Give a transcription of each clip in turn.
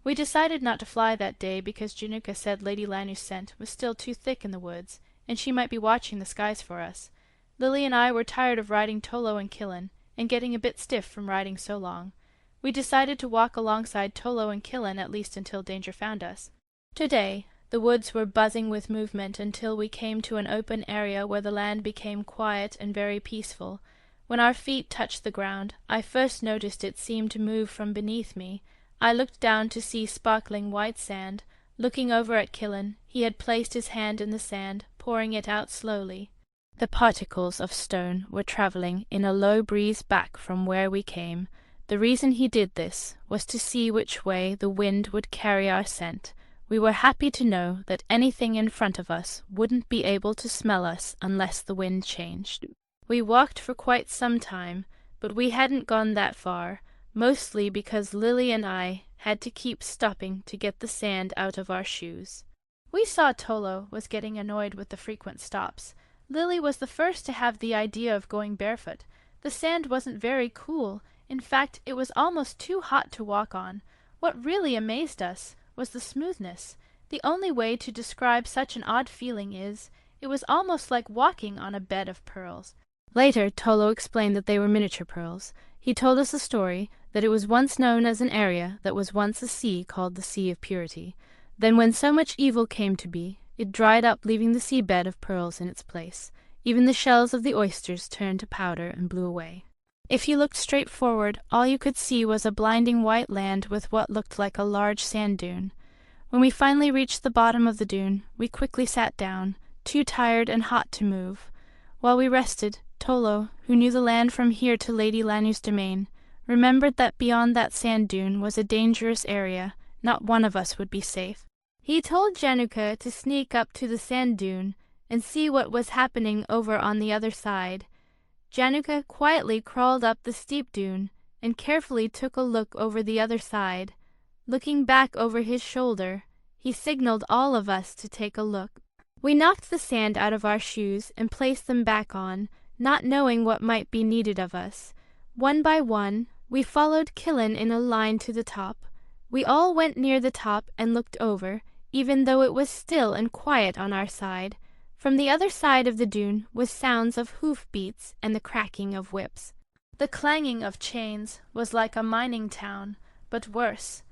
We decided not to fly that day because Januka said Lady Lanew's scent was still too thick in the woods, and she might be watching the skies for us. Lily and I were tired of riding Tolo and Killin, and getting a bit stiff from riding so long. We decided to walk alongside Tolo and Killin at least until danger found us. Today, the woods were buzzing with movement until we came to an open area where the land became quiet and very peaceful. When our feet touched the ground, I first noticed it seemed to move from beneath me. I looked down to see sparkling white sand. Looking over at Killin, he had placed his hand in the sand, pouring it out slowly. The particles of stone were travelling in a low breeze back from where we came. The reason he did this was to see which way the wind would carry our scent. We were happy to know that anything in front of us wouldn't be able to smell us unless the wind changed. We walked for quite some time, but we hadn't gone that far, mostly because Lily and I had to keep stopping to get the sand out of our shoes. We saw Tolo was getting annoyed with the frequent stops. Lily was the first to have the idea of going barefoot. The sand wasn't very cool. In fact, it was almost too hot to walk on. What really amazed us was the smoothness. The only way to describe such an odd feeling is, it was almost like walking on a bed of pearls. Later, Tolo explained that they were miniature pearls. He told us a story that it was once known as an area that was once a sea called the Sea of Purity. Then when so much evil came to be, it dried up, leaving the seabed of pearls in its place. Even the shells of the oysters turned to powder and blew away. If you looked straight forward, all you could see was a blinding white land with what looked like a large sand dune. When we finally reached the bottom of the dune, we quickly sat down, too tired and hot to move. While we rested, Tolo, who knew the land from here to Lady Lanew's domain, remembered that beyond that sand dune was a dangerous area. Not one of us would be safe. He told Januka to sneak up to the sand dune and see what was happening over on the other side. Januka quietly crawled up the steep dune and carefully took a look over the other side. Looking back over his shoulder, he signaled all of us to take a look. We knocked the sand out of our shoes and placed them back on, not knowing what might be needed of us. One by one, we followed Killin in a line to the top. We all went near the top and looked over, even though it was still and quiet on our side. From the other side of the dune was sounds of hoof beats and the cracking of whips. The clanging of chains was like a mining town, but worse.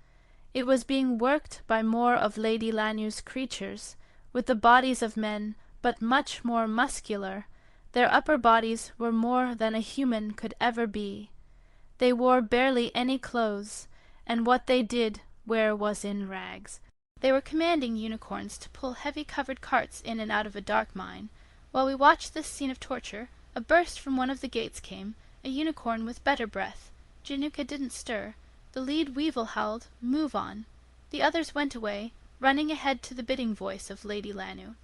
It was being worked by more of Lady Lanew's creatures, with the bodies of men, but much more muscular. Their upper bodies were more than a human could ever be. They wore barely any clothes, and what they did wear was in rags. They were commanding unicorns to pull heavy covered carts in and out of a dark mine. While we watched this scene of torture, a burst from one of the gates came, a unicorn with better breath. Januka didn't stir. The lead weevil howled, "Move on." The others went away, running ahead to the bidding voice of Lady Lanew.